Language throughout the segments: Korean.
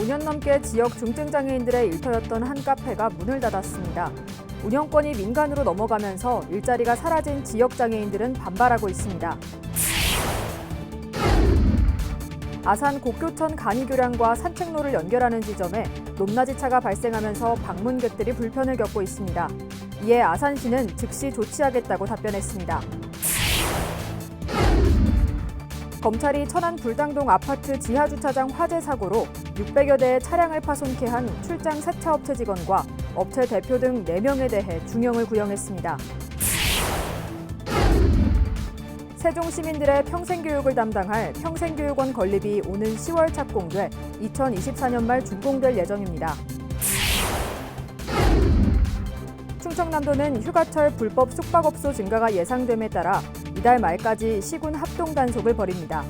5년 넘게 지역 중증장애인들의 일터였던 한 카페가 문을 닫았습니다. 운영권이 민간으로 넘어가면서 일자리가 사라진 지역장애인들은 반발하고 있습니다. 아산 곡교천 간이교량과 산책로를 연결하는 지점에 높낮이차가 발생하면서 방문객들이 불편을 겪고 있습니다. 이에 아산시는 즉시 조치하겠다고 답변했습니다. 검찰이 천안 불당동 아파트 지하주차장 화재 사고로 600여 대의 차량을 파손케 한 출장 세차업체 직원과 업체 대표 등 4명에 대해 중형을 구형했습니다. 세종 시민들의 평생교육을 담당할 평생교육원 건립이 오는 10월 착공돼 2024년 말 준공될 예정입니다. 충청남도는 휴가철 불법 숙박업소 증가가 예상됨에 따라 이달 말까지 시군 합동 단속을 벌입니다.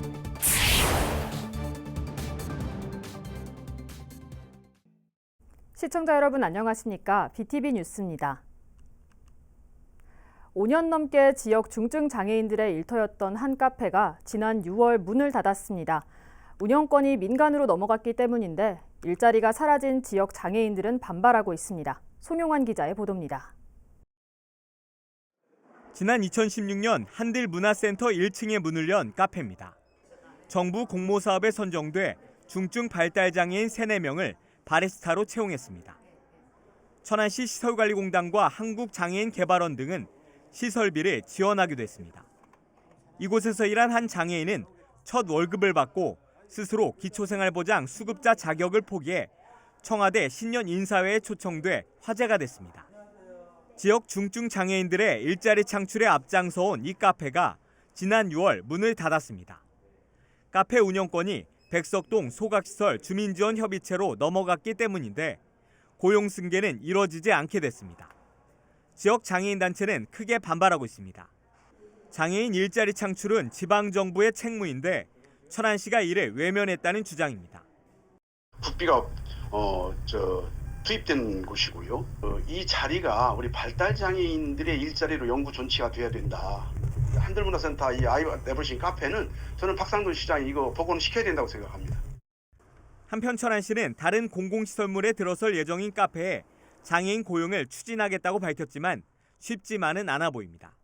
시청자 여러분 안녕하십니까? BTV 뉴스입니다. 5년 넘게 지역 중증 장애인들의 일터였던 한 카페가 지난 6월 문을 닫았습니다. 운영권이 민간으로 넘어갔기 때문인데 일자리가 사라진 지역 장애인들은 반발하고 있습니다. 송용환 기자의 보도입니다. 지난 2016년 한들문화센터 1층에 문을 연 카페입니다. 정부 공모사업에 선정돼 중증 발달장애인 3, 4명을 바리스타로 채용했습니다. 천안시 시설관리공단과 한국장애인개발원 등은 시설비를 지원하기도 했습니다. 이곳에서 일한 한 장애인은 첫 월급을 받고 스스로 기초생활보장 수급자 자격을 포기해 청와대 신년 인사회에 초청돼 화제가 됐습니다. 지역 중증 장애인들의 일자리 창출에 앞장서온 이 카페가 지난 6월 문을 닫았습니다. 카페 운영권이 백석동 소각시설 주민지원협의체로 넘어갔기 때문인데 고용 승계는 이뤄지지 않게 됐습니다. 지역 장애인 단체는 크게 반발하고 있습니다. 장애인 일자리 창출은 지방정부의 책무인데 천안시가 이를 외면했다는 주장입니다. 국비가 투입된 곳이고요. 이 자리가 우리 발달장애인들의 일자리로 영구 존치가 돼야 된다. 한들문화센터 이 아이와 내버리신 카페는 저는 박상돈 시장이 이거 복원을 시켜야 된다고 생각합니다. 한편 천안시는 다른 공공시설물에 들어설 예정인 카페에 장애인 고용을 추진하겠다고 밝혔지만 쉽지만은 않아 보입니다.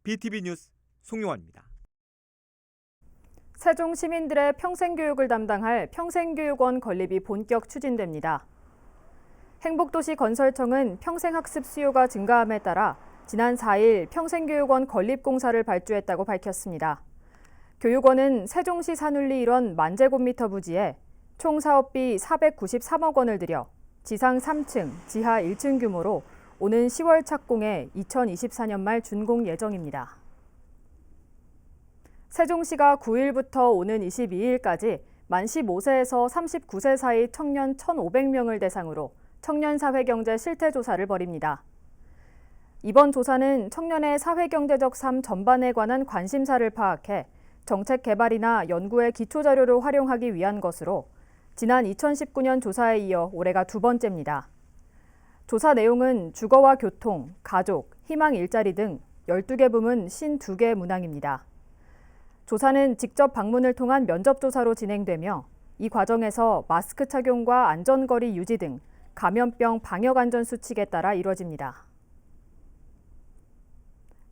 BTV 뉴스 송용환입니다. 세종 시민들의 평생교육을 담당할 평생교육원 건립이 본격 추진됩니다. 행복도시 건설청은 평생학습 수요가 증가함에 따라 지난 4일 평생교육원 건립공사를 발주했다고 밝혔습니다. 교육원은 세종시 산울리 일원 만제곱미터 부지에 총 사업비 493억 원을 들여 지상 3층, 지하 1층 규모로 오는 10월 착공해 2024년 말 준공 예정입니다. 세종시가 9일부터 오는 22일까지 만 15세에서 39세 사이 청년 1,500명을 대상으로 청년사회경제 실태조사를 벌입니다. 이번 조사는 청년의 사회경제적 삶 전반에 관한 관심사를 파악해 정책 개발이나 연구의 기초자료로 활용하기 위한 것으로 지난 2019년 조사에 이어 올해가 2번째입니다. 조사 내용은 주거와 교통, 가족, 희망 일자리 등 12개 부문 52개 문항입니다. 조사는 직접 방문을 통한 면접조사로 진행되며 이 과정에서 마스크 착용과 안전거리 유지 등 감염병 방역안전수칙에 따라 이뤄집니다.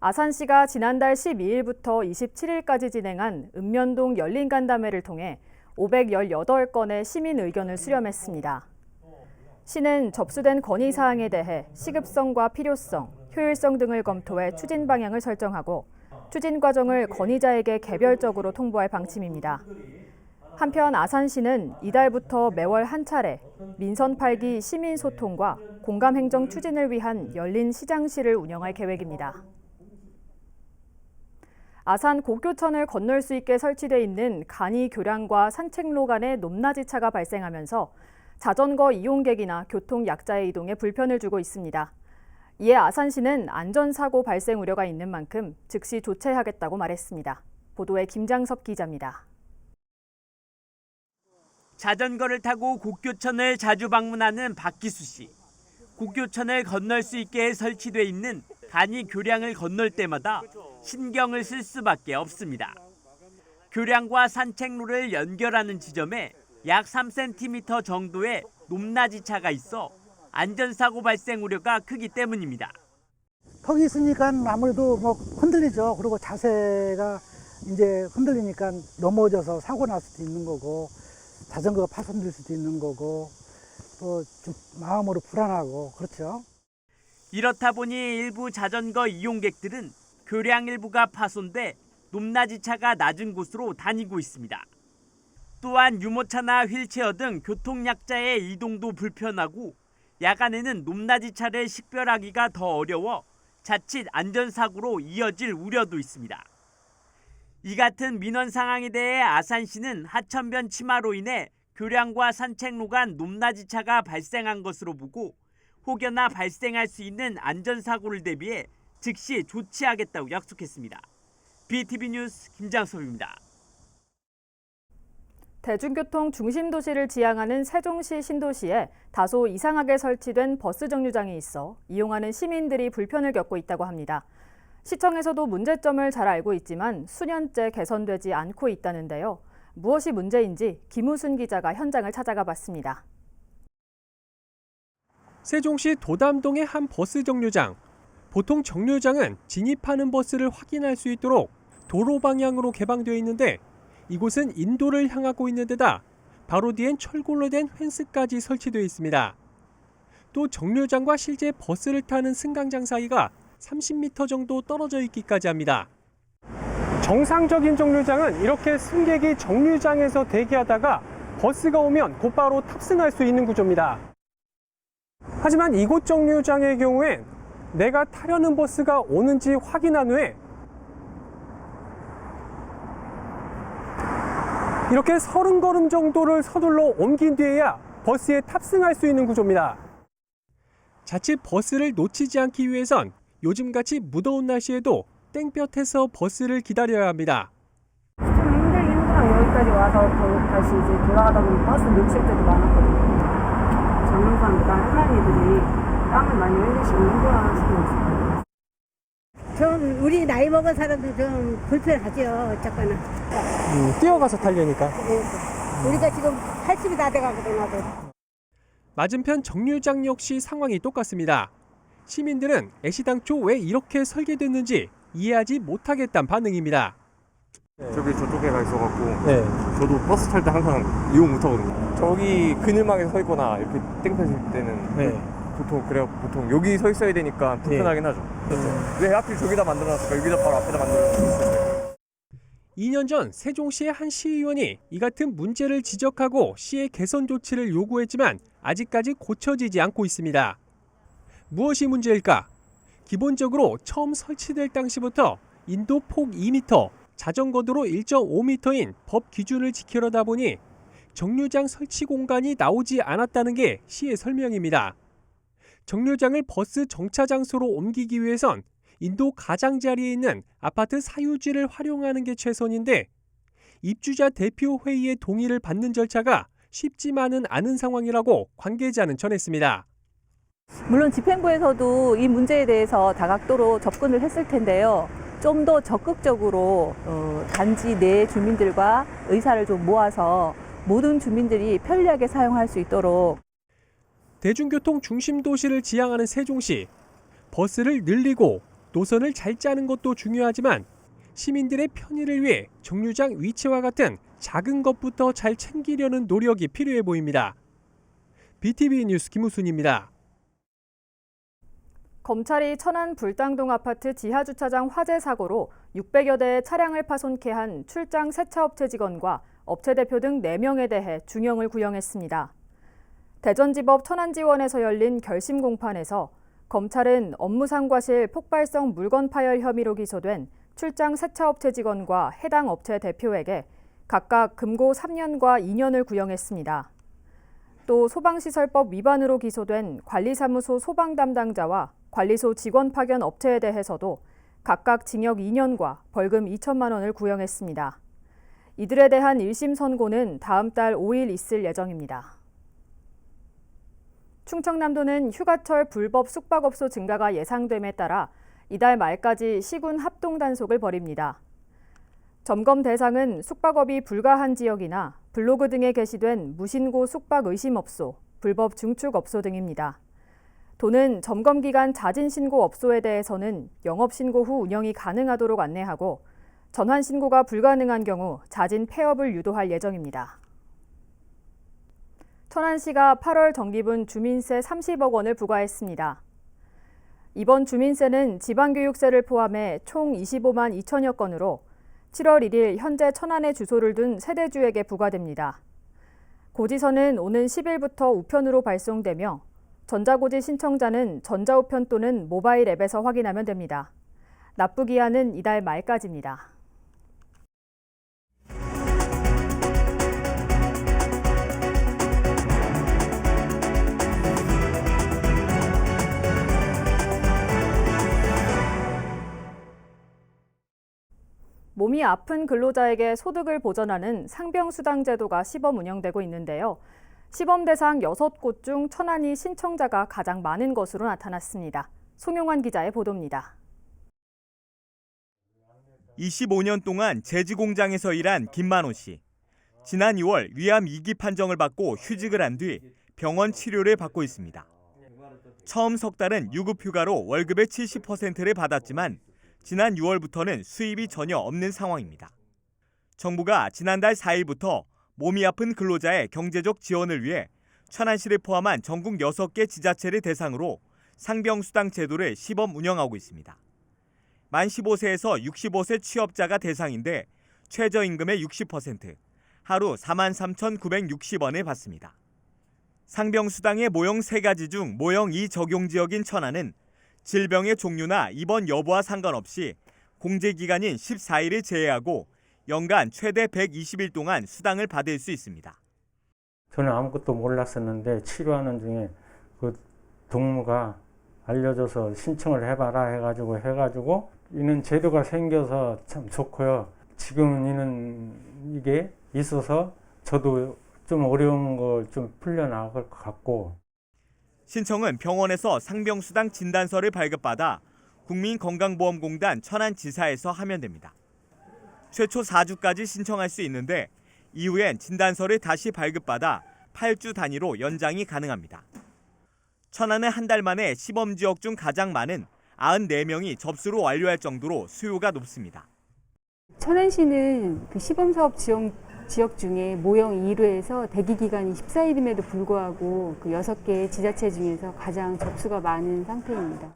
아산시가 지난달 12일부터 27일까지 진행한 읍면동 열린 간담회를 통해 518건의 시민 의견을 수렴했습니다. 시는 접수된 건의사항에 대해 시급성과 필요성, 효율성 등을 검토해 추진 방향을 설정하고 추진 과정을 건의자에게 개별적으로 통보할 방침입니다. 한편 아산시는 이달부터 매월 한 차례 민선 8기 시민소통과 공감행정 추진을 위한 열린 시장실을 운영할 계획입니다. 아산 곡교천을 건널 수 있게 설치돼 있는 간이 교량과 산책로 간의 높낮이차가 발생하면서 자전거 이용객이나 교통 약자의 이동에 불편을 주고 있습니다. 이에 아산시는 안전사고 발생 우려가 있는 만큼 즉시 조치하겠다고 말했습니다. 보도에 김장섭 기자입니다. 자전거를 타고 곡교천을 자주 방문하는 박기수 씨. 곡교천을 건널 수 있게 설치돼 있는 간이 교량을 건널 때마다 신경을 쓸 수밖에 없습니다. 교량과 산책로를 연결하는 지점에 약 3cm 정도의 높낮이 차가 있어 안전사고 발생 우려가 크기 때문입니다. 턱이 있으니까 아무래도 뭐 흔들리죠. 그리고 자세가 이제 흔들리니까 넘어져서 사고 날 수도 있는 거고, 자전거가 파손될 수도 있는 거고, 또 좀 마음으로 불안하고 그렇죠. 이렇다 보니 일부 자전거 이용객들은 교량 일부가 파손돼 높낮이 차가 낮은 곳으로 다니고 있습니다. 또한 유모차나 휠체어 등 교통약자의 이동도 불편하고 야간에는 높낮이 차를 식별하기가 더 어려워 자칫 안전사고로 이어질 우려도 있습니다. 이 같은 민원 상황에 대해 아산시는 하천변 침하로 인해 교량과 산책로 간 높낮이 차가 발생한 것으로 보고 혹여나 발생할 수 있는 안전사고를 대비해 즉시 조치하겠다고 약속했습니다. BTV 뉴스 김장섭입니다. 대중교통 중심도시를 지향하는 세종시 신도시에 다소 이상하게 설치된 버스 정류장이 있어 이용하는 시민들이 불편을 겪고 있다고 합니다. 시청에서도 문제점을 잘 알고 있지만 수년째 개선되지 않고 있다는데요. 무엇이 문제인지 김우순 기자가 현장을 찾아가 봤습니다. 세종시 도담동의 한 버스 정류장. 보통 정류장은 진입하는 버스를 확인할 수 있도록 도로 방향으로 개방되어 있는데 이곳은 인도를 향하고 있는 데다 바로 뒤엔 철골로 된 펜스까지 설치되어 있습니다. 또 정류장과 실제 버스를 타는 승강장 사이가 30m 정도 떨어져 있기까지 합니다. 정상적인 정류장은 이렇게 승객이 정류장에서 대기하다가 버스가 오면 곧바로 탑승할 수 있는 구조입니다. 하지만 이곳 정류장의 경우엔 내가 타려는 버스가 오는지 확인한 후에 이렇게 30걸음 정도를 서둘러 옮긴 뒤에야 버스에 탑승할 수 있는 구조입니다. 자칫 버스를 놓치지 않기 위해선 요즘같이 무더운 날씨에도 땡볕에서 버스를 기다려야 합니다. 좀 힘들긴 힘들어요. 여기까지 와서 다시 이제 돌아가다 보면 버스 놓칠 때도 많았거든요. 정류장 할머니들이 땀을 많이 흘리시고 힘들어하시고 있어요. 좀 우리 나이 먹은 사람들 좀 불편하죠. 어쨌거나. 뛰어가서 타려니까. 우리가 지금 80이 다 돼가거든 나도. 맞은편 정류장 역시 상황이 똑같습니다. 시민들은 애시당초 왜 이렇게 설계됐는지 이해하지 못하겠다는 반응입니다. 저쪽에 가 있어갖고 네. 저도 버스 탈 때 항상 이용 못하거든요. 저기 그늘막에 서 있거나 이렇게 땡볕일 때는 네. 보통 여기 서 있어야 되니까 불편하긴 하죠. 왜 하필 저기다 만들어놨을까? 여기다 바로 앞에다 만들어놨을까? 2년 전 세종시의 한 시의원이 이 같은 문제를 지적하고 시의 개선 조치를 요구했지만 아직까지 고쳐지지 않고 있습니다. 무엇이 문제일까? 기본적으로 처음 설치될 당시부터 인도 폭 2m, 자전거 도로 1.5m인 법 기준을 지키려다 보니 정류장 설치 공간이 나오지 않았다는 게 시의 설명입니다. 정류장을 버스 정차 장소로 옮기기 위해선 인도 가장자리에 있는 아파트 사유지를 활용하는 게 최선인데 입주자 대표 회의의 동의를 받는 절차가 쉽지만은 않은 상황이라고 관계자는 전했습니다. 물론 집행부에서도 이 문제에 대해서 다각도로 접근을 했을 텐데요. 좀 더 적극적으로 단지 내 주민들과 의사를 좀 모아서 모든 주민들이 편리하게 사용할 수 있도록 대중교통 중심 도시를 지향하는 세종시. 버스를 늘리고 노선을 잘 짜는 것도 중요하지만 시민들의 편의를 위해 정류장 위치와 같은 작은 것부터 잘 챙기려는 노력이 필요해 보입니다. BTV 뉴스 김우순입니다. 검찰이 천안 불당동 아파트 지하주차장 화재 사고로 600여 대의 차량을 파손케 한 출장 세차업체 직원과 업체 대표 등 4명에 대해 중형을 구형했습니다. 대전지법 천안지원에서 열린 결심 공판에서 검찰은 업무상 과실 폭발성 물건 파열 혐의로 기소된 출장 세차업체 직원과 해당 업체 대표에게 각각 금고 3년과 2년을 구형했습니다. 또 소방시설법 위반으로 기소된 관리사무소 소방 담당자와 관리소 직원 파견 업체에 대해서도 각각 징역 2년과 벌금 2천만 원을 구형했습니다. 이들에 대한 1심 선고는 다음 달 5일 있을 예정입니다. 충청남도는 휴가철 불법 숙박업소 증가가 예상됨에 따라 이달 말까지 시군 합동 단속을 벌입니다. 점검 대상은 숙박업이 불가한 지역이나 블로그 등에 게시된 무신고 숙박 의심업소, 불법 중축업소 등입니다. 도는 점검기간 자진신고업소에 대해서는 영업신고 후 운영이 가능하도록 안내하고 전환신고가 불가능한 경우 자진 폐업을 유도할 예정입니다. 천안시가 8월 정기분 주민세 30억 원을 부과했습니다. 이번 주민세는 지방교육세를 포함해 총 25만 2천여 건으로 7월 1일 현재 천안에 주소를 둔 세대주에게 부과됩니다. 고지서는 오는 10일부터 우편으로 발송되며 전자고지 신청자는 전자우편 또는 모바일 앱에서 확인하면 됩니다. 납부기한은 이달 말까지입니다. 몸이 아픈 근로자에게 소득을 보전하는 상병수당 제도가 시범 운영되고 있는데요. 시범 대상 6곳 중 천안이 신청자가 가장 많은 것으로 나타났습니다. 송용환 기자의 보도입니다. 25년 동안 제지공장에서 일한 김만호 씨. 지난 2월 위암 2기 판정을 받고 휴직을 한 뒤 병원 치료를 받고 있습니다. 처음 석 달은 유급휴가로 월급의 70%를 받았지만 지난 6월부터는 수입이 전혀 없는 상황입니다. 정부가 지난달 4일부터 몸이 아픈 근로자의 경제적 지원을 위해 천안시를 포함한 전국 6개 지자체를 대상으로 상병수당 제도를 시범 운영하고 있습니다. 만 15세에서 65세 취업자가 대상인데 최저임금의 60%, 하루 43,960원을 받습니다. 상병수당의 모형 3가지 중 모형 2 적용 지역인 천안은 질병의 종류나 입원 여부와 상관없이 공제기간인 14일을 제외하고 연간 최대 120일 동안 수당을 받을 수 있습니다. 저는 아무것도 몰랐었는데 치료하는 중에 그 동무가 알려줘서 신청을 해봐라 해가지고 이는 제도가 생겨서 참 좋고요. 지금은 이게 있어서 저도 좀 어려운 걸 좀 풀려나갈 것 같고. 신청은 병원에서 상병수당 진단서를 발급받아 국민건강보험공단 천안지사에서 하면 됩니다. 최초 4주까지 신청할 수 있는데 이후엔 진단서를 다시 발급받아 8주 단위로 연장이 가능합니다. 천안은 한 달 만에 시범지역 중 가장 많은 94명이 접수를 완료할 정도로 수요가 높습니다. 천안시는 그 시범사업 지역 중에 모형 2루에서 대기기간이 14일임에도 불구하고 그 6개 지자체 중에서 가장 접수가 많은 상태입니다.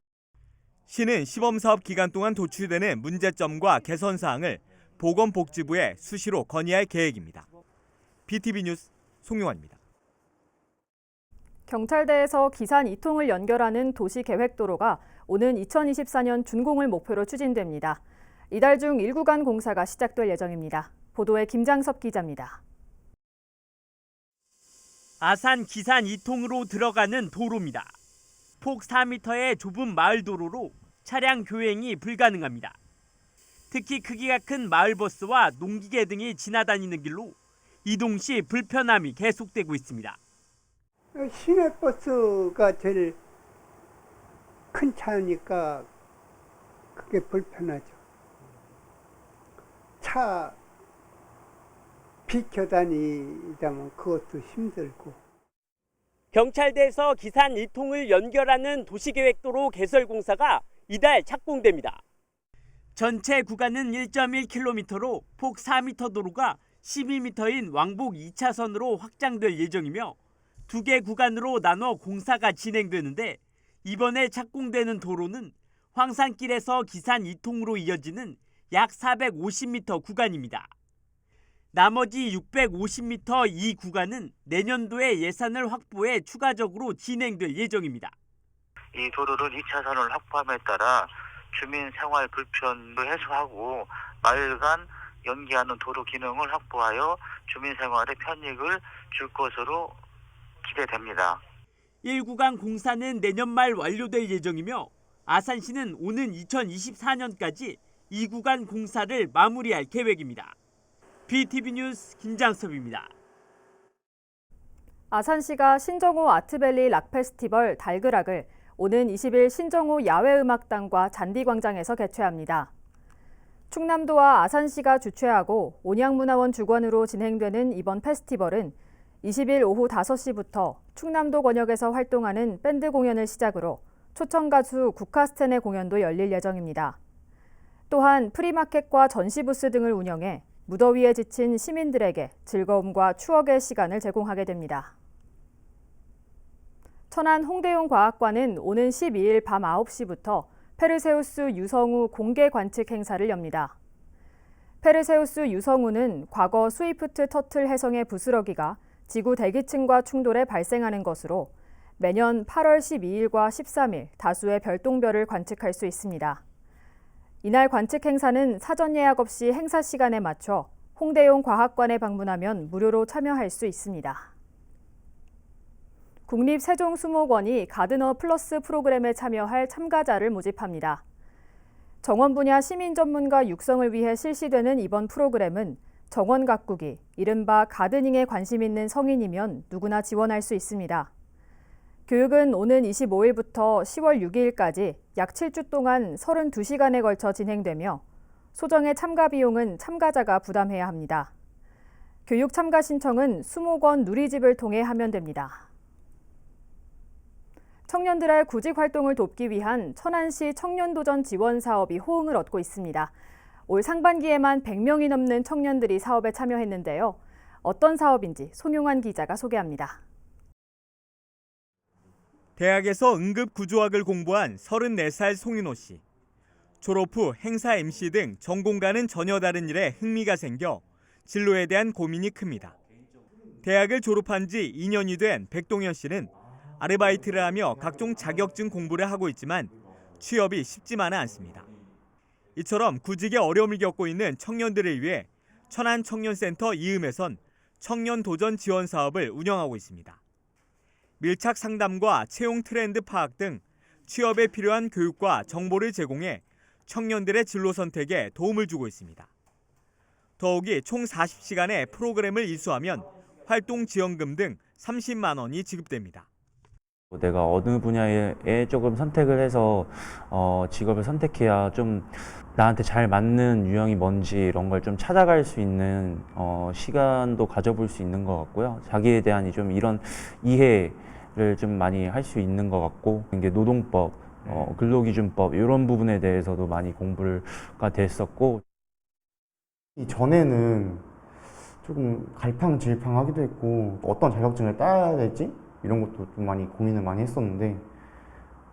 시는 시범사업 기간 동안 도출되는 문제점과 개선 사항을 보건복지부에 수시로 건의할 계획입니다. BTV 뉴스 송용환입니다. 경찰대에서 기산 2통을 연결하는 도시계획도로가 오는 2024년 준공을 목표로 추진됩니다. 이달 중 1구간 공사가 시작될 예정입니다. 보도에 김장섭 기자입니다. 아산 기산 2통으로 들어가는 도로입니다. 폭 4m의 좁은 마을 도로로 차량 교행이 불가능합니다. 특히 크기가 큰 마을버스와 농기계 등이 지나다니는 길로 이동 시 불편함이 계속되고 있습니다. 시내버스가 제일 큰 차니까 그게 불편하죠. 차 비켜다니자면 그것도 힘들고. 경찰대에서 기산 2통을 연결하는 도시계획도로 개설 공사가 이달 착공됩니다. 전체 구간은 1.1km로 폭 4m 도로가 12m인 왕복 2차선으로 확장될 예정이며 2개 구간으로 나눠 공사가 진행되는데 이번에 착공되는 도로는 황산길에서 기산 2통으로 이어지는 약 450m 구간입니다. 나머지 650m 이 구간은 내년도에 예산을 확보해 추가적으로 진행될 예정입니다. 이 도로를 2차선을 확보함에 따라 주민 생활 불편도 해소하고 마을 간 연계하는 도로 기능을 확보하여 주민 생활에 편익을 줄 것으로 기대됩니다. 1구간 공사는 내년 말 완료될 예정이며 아산시는 오는 2024년까지 2구간 공사를 마무리할 계획입니다. BTV 뉴스 김장섭입니다. 아산시가 신정호 아트밸리 락페스티벌 달그락을 오는 20일 신정호 야외음악당과 잔디광장에서 개최합니다. 충남도와 아산시가 주최하고 온양문화원 주관으로 진행되는 이번 페스티벌은 20일 오후 5시부터 충남도 권역에서 활동하는 밴드 공연을 시작으로 초청 가수 국카스텐의 공연도 열릴 예정입니다. 또한 프리마켓과 전시 부스 등을 운영해 무더위에 지친 시민들에게 즐거움과 추억의 시간을 제공하게 됩니다. 천안 홍대용과학관은 오는 12일 밤 9시부터 페르세우스 유성우 공개 관측 행사를 엽니다. 페르세우스 유성우는 과거 스위프트 터틀 해성의 부스러기가 지구 대기층과 충돌해 발생하는 것으로 매년 8월 12일과 13일 다수의 별똥별을 관측할 수 있습니다. 이날 관측 행사는 사전 예약 없이 행사 시간에 맞춰 홍대용 과학관에 방문하면 무료로 참여할 수 있습니다. 국립세종수목원이 가드너 플러스 프로그램에 참여할 참가자를 모집합니다. 정원 분야 시민 전문가 육성을 위해 실시되는 이번 프로그램은 정원 가꾸기, 이른바 가드닝에 관심 있는 성인이면 누구나 지원할 수 있습니다. 교육은 오는 25일부터 10월 6일까지 약 7주 동안 32시간에 걸쳐 진행되며 소정의 참가 비용은 참가자가 부담해야 합니다. 교육 참가 신청은 수목원 누리집을 통해 하면 됩니다. 청년들의 구직 활동을 돕기 위한 천안시 청년도전 지원 사업이 호응을 얻고 있습니다. 올 상반기에만 100명이 넘는 청년들이 사업에 참여했는데요. 어떤 사업인지 송용환 기자가 소개합니다. 대학에서 응급구조학을 공부한 34살 송윤호 씨. 졸업 후 행사 MC 등 전공과는 전혀 다른 일에 흥미가 생겨 진로에 대한 고민이 큽니다. 대학을 졸업한 지 2년이 된 백동현 씨는 아르바이트를 하며 각종 자격증 공부를 하고 있지만 취업이 쉽지만은 않습니다. 이처럼 구직에 어려움을 겪고 있는 청년들을 위해 천안청년센터 이음에선 청년도전 지원 사업을 운영하고 있습니다. 밀착 상담과 채용 트렌드 파악 등 취업에 필요한 교육과 정보를 제공해 청년들의 진로 선택에 도움을 주고 있습니다. 더욱이 총 40시간의 프로그램을 이수하면 활동 지원금 등 30만 원이 지급됩니다. 내가 어느 분야에 조금 선택을 해서 직업을 선택해야 좀 나한테 잘 맞는 유형이 뭔지 이런 걸 좀 찾아갈 수 있는 시간도 가져볼 수 있는 것 같고요. 자기에 대한 좀 이런 이해를 좀 많이 할 수 있는 것 같고, 이게 노동법, 근로기준법 이런 부분에 대해서도 많이 공부가 됐었고. 전에는 조금 갈팡질팡하기도 했고 어떤 자격증을 따야 될지 이런 것도 좀 많이 고민을 많이 했었는데,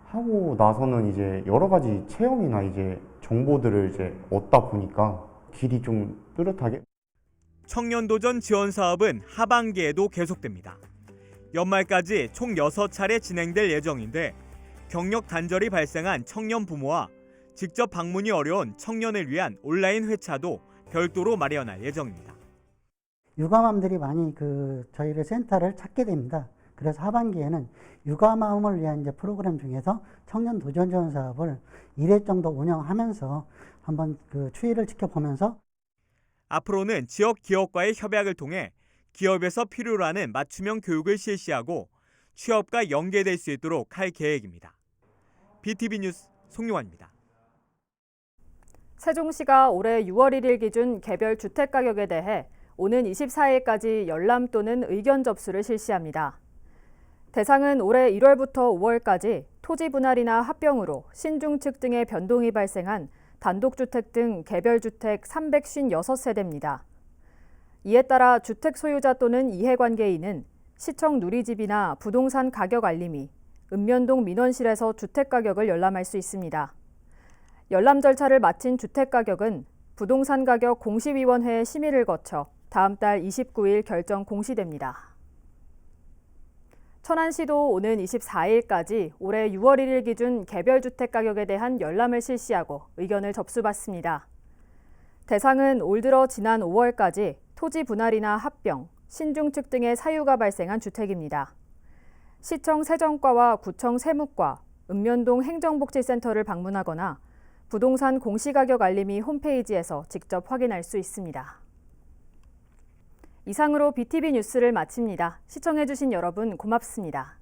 하고 나서는 이제 여러 가지 체험이나 이제 정보들을 이제 얻다 보니까 길이 좀 뚜렷하게. 청년도전 지원 사업은 하반기에도 계속됩니다. 연말까지 총 6차례 진행될 예정인데 경력 단절이 발생한 청년 부모와 직접 방문이 어려운 청년을 위한 온라인 회차도 별도로 마련할 예정입니다. 육아맘들이 많이 저희를 센터를 찾게 됩니다. 그래서 하반기에는 육아맘을 위한 이제 프로그램 중에서 청년 도전 지원 사업을 1회 정도 운영하면서 한번 추이를 지켜보면서 앞으로는 지역 기업과의 협약을 통해 기업에서 필요로 하는 맞춤형 교육을 실시하고 취업과 연계될 수 있도록 할 계획입니다. BTV 뉴스 송용환입니다. 세종시가 올해 6월 1일 기준 개별 주택 가격에 대해 오는 24일까지 열람 또는 의견 접수를 실시합니다. 대상은 올해 1월부터 5월까지 토지 분할이나 합병으로 신중축 등의 변동이 발생한 단독주택 등 개별주택 356세대입니다. 이에 따라 주택 소유자 또는 이해관계인은 시청 누리집이나 부동산 가격 알림이 읍면동 민원실에서 주택 가격을 열람할 수 있습니다. 열람 절차를 마친 주택 가격은 부동산 가격 공시위원회의 심의를 거쳐 다음 달 29일 결정 공시됩니다. 천안시도 오는 24일까지 올해 6월 1일 기준 개별 주택 가격에 대한 열람을 실시하고 의견을 접수받습니다. 대상은 올 들어 지난 5월까지 토지 분할이나 합병, 신중축 등의 사유가 발생한 주택입니다. 시청 세정과와 구청 세무과, 읍면동 행정복지센터를 방문하거나 부동산 공시가격 알림이 홈페이지에서 직접 확인할 수 있습니다. 이상으로 BTV 뉴스를 마칩니다. 시청해주신 여러분 고맙습니다.